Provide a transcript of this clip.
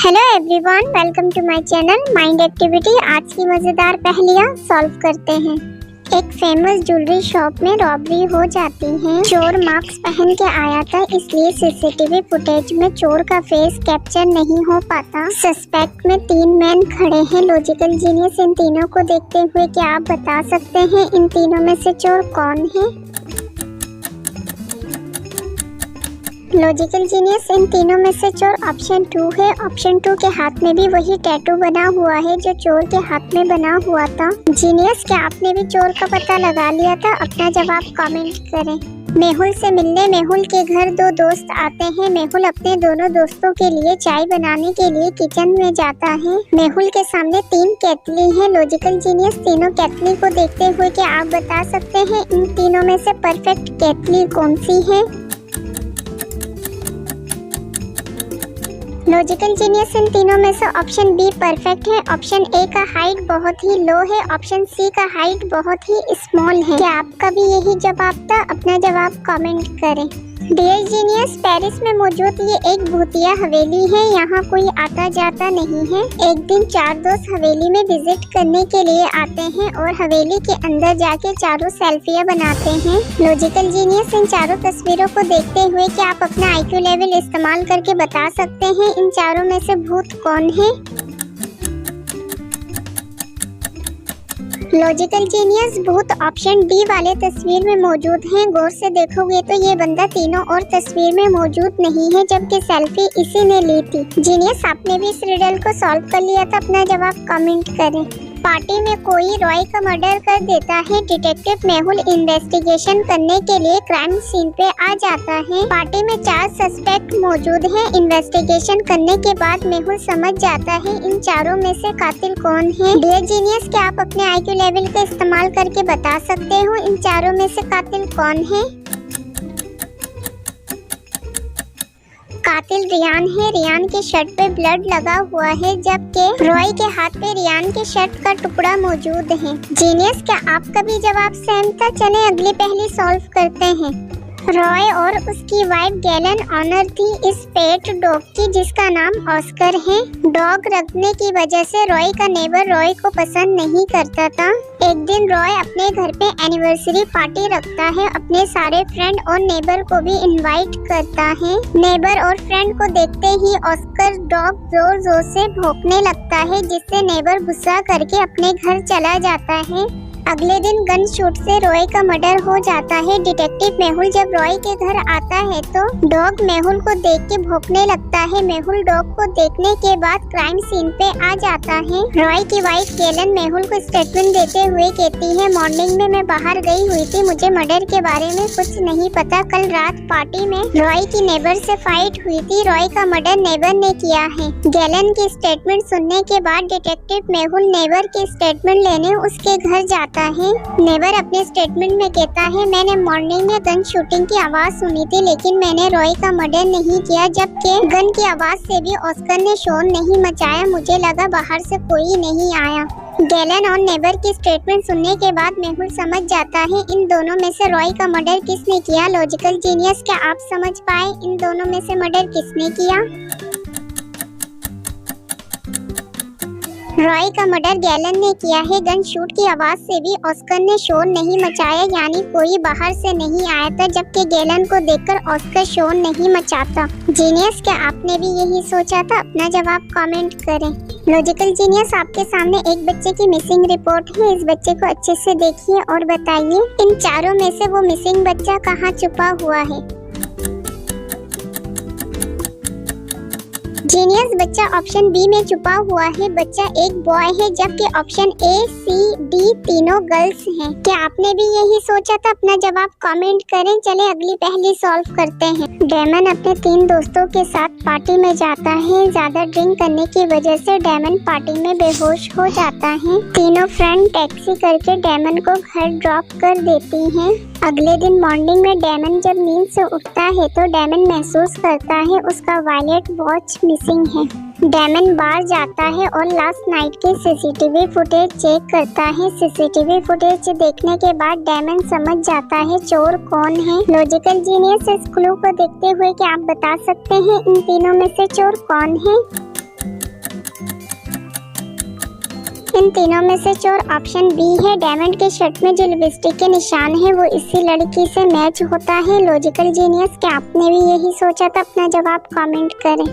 Hello everyone, welcome to my channel mind activity. आज की मज़ेदार पहेलियाँ सॉल्व करते हैं। एक फेमस ज्वेलरी शॉप में रॉबरी हो जाती है। चोर मास्क पहन के आया था, इसलिए सीसीटीवी फुटेज में चोर का फेस कैप्चर नहीं हो पाता। सस्पेक्ट में 3 मैन खड़े हैं। लॉजिकल जीनियस इन तीनों को देखते हुए क्या आप बता सकते हैं इन तीनों में से चोर कौन है? लॉजिकल जीनियस इन तीनों में से चोर ऑप्शन 2 है। ऑप्शन 2 के हाथ में भी वही टैटू बना हुआ है जो चोर के हाथ में बना हुआ था। जीनियस, क्या आपने भी चोर का पता लगा लिया था? अपना जवाब कमेंट करें। मेहुल से मिलने मेहुल के घर 2 दोस्त आते हैं। मेहुल अपने दोनों दोस्तों के लिए चाय बनाने के लिए किचन में जाता है। मेहुल के सामने 3 केतली हैं। लॉजिकल जीनियस तीनों केतली को देखते हुए क्या आप बता सकते हैं इन तीनों में से परफेक्ट केतली कौन सी है? लॉजिकल जीनियस इन तीनों में से ऑप्शन बी परफेक्ट है। ऑप्शन ए का हाइट बहुत ही लो है। ऑप्शन सी का हाइट बहुत ही स्मॉल है। क्या आपका भी यही जवाब था? अपना जवाब कमेंट करें। डियर जीनियस, पेरिस में मौजूद ये एक भूतिया हवेली है। यहाँ कोई आता जाता नहीं है। एक दिन 4 दोस्त हवेली में विजिट करने के लिए आते हैं और हवेली के अंदर जाके चारों सेल्फियाँ बनाते हैं। लॉजिकल जीनियस, इन चारों तस्वीरों को देखते हुए क्या आप अपना IQ लेवल इस्तेमाल करके बता सकते हैं इन चारों में से भूत कौन है? लॉजिकल जीनियस, भूत ऑप्शन डी वाले तस्वीर में मौजूद हैं। गौर से देखोगे तो ये बंदा तीनों और तस्वीर में मौजूद नहीं है, जबकि सेल्फी इसी ने ली थी। जीनियस, आपने भी इस रिडल को सॉल्व कर लिया था? अपना जवाब कमेंट करें। पार्टी में कोई रॉय का मर्डर कर देता है। डिटेक्टिव मेहुल इन्वेस्टिगेशन करने के लिए क्राइम सीन पे आ जाता है। पार्टी में 4 सस्पेक्ट मौजूद हैं। इन्वेस्टिगेशन करने के बाद मेहुल समझ जाता है इन चारों में से कातिल कौन है। डियर जीनियस, क्या आप अपने IQ लेवल का इस्तेमाल करके बता सकते हो इन चारों में से कातिल कौन है? कातिल रियान है। रियान के शर्ट पे ब्लड लगा हुआ है, जबकि रॉय के हाथ पे रियान के शर्ट का टुकड़ा मौजूद है। जीनियस, क्या आपका भी जवाब सेम था? चलें अगली पहेली सॉल्व करते हैं। रॉय और उसकी वाइफ गैलन ऑनर थी इस पेट डॉग की जिसका नाम ऑस्कर है। डॉग रखने की वजह से रॉय का नेबर रॉय को पसंद नहीं करता था। एक दिन रॉय अपने घर पे एनिवर्सरी पार्टी रखता है। अपने सारे फ्रेंड और नेबर को भी इनवाइट करता है। नेबर और फ्रेंड को देखते ही ऑस्कर डॉग जोर जोर से भौंकने लगता है, जिससे नेबर गुस्सा करके अपने घर चला जाता है। अगले दिन गन शूट से रॉय का मर्डर हो जाता है। डिटेक्टिव मेहुल जब रॉय के घर आता है तो डॉग मेहुल को देख के भौंकने लगता है। मेहुल डॉग को देखने के बाद क्राइम सीन पे आ जाता है। रॉय की वाइफ गैलन मेहुल को स्टेटमेंट देते हुए कहती है, मॉर्निंग में मैं बाहर गई हुई थी, मुझे मर्डर के बारे में कुछ नहीं पता। कल रात पार्टी में रॉय की नेबर से फाइट हुई थी। रॉय का मर्डर नेबर ने किया है। गैलन की स्टेटमेंट सुनने के बाद डिटेक्टिव मेहुल नेबर की स्टेटमेंट लेने उसके घर जाता है। नेबर अपने स्टेटमेंट में कहता है, मैंने मॉर्निंग में गन शूटिंग की आवाज सुनी थी, लेकिन मैंने रॉय का मर्डर नहीं किया। जबकि गन की आवाज से भी ऑस्कर ने शोर नहीं मचाया, मुझे लगा बाहर से कोई नहीं आया। गैलन और नेबर की स्टेटमेंट सुनने के बाद मेहुल समझ जाता है इन दोनों में से रॉय का मर्डर किसने किया। लॉजिकल जीनियस, क्या आप समझ पाए इन दोनों में से मर्डर किसने किया? रॉय का मर्डर गैलन ने किया है। गन शूट की आवाज से भी ऑस्कर ने शोर नहीं मचाया, यानी कोई बाहर से नहीं आया था, जबकि गैलन को देखकर ऑस्कर शोर नहीं मचाता। जीनियस, क्या आपने भी यही सोचा था? अपना जवाब कमेंट करें। लॉजिकल जीनियस, आपके सामने एक बच्चे की मिसिंग रिपोर्ट है। इस बच्चे को अच्छे से देखिए और बताइए इन चारों में से वो मिसिंग बच्चा कहाँ छुपा हुआ है? जीनियस, बच्चा ऑप्शन बी में छुपा हुआ है। बच्चा एक बॉय है, जबकि ऑप्शन ए, सी, डी तीनों गर्ल्स हैं। क्या आपने भी यही सोचा था? अपना जवाब कमेंट करें। चले अगली पहेली सॉल्व करते हैं। डेमन अपने 3 दोस्तों के साथ पार्टी में जाता है। ज्यादा ड्रिंक करने की वजह से डेमन पार्टी में बेहोश हो जाता है। तीनों फ्रेंड टैक्सी करके डेमन को घर ड्रॉप कर देती हैं। अगले दिन मॉर्निंग में डेमन जब नींद से उठता है तो डेमन महसूस करता है उसका वॉलेट वॉच मिसिंग है। डेमन बाहर जाता है और लास्ट नाइट के सीसीटीवी फुटेज चेक करता है। सीसीटीवी फुटेज देखने के बाद डेमन समझ जाता है चोर कौन है। लॉजिकल जीनियस, इस क्लू को देखते हुए क्या आप बता सकते हैं इन तीनों में से चोर कौन है? इन तीनों में से चोर ऑप्शन बी है। डायमंड के शर्ट में जो लिपस्टिक के निशान है वो इसी लड़की से मैच होता है। लॉजिकल जीनियस, क्या आपने भी यही सोचा था? अपना जवाब कमेंट करें।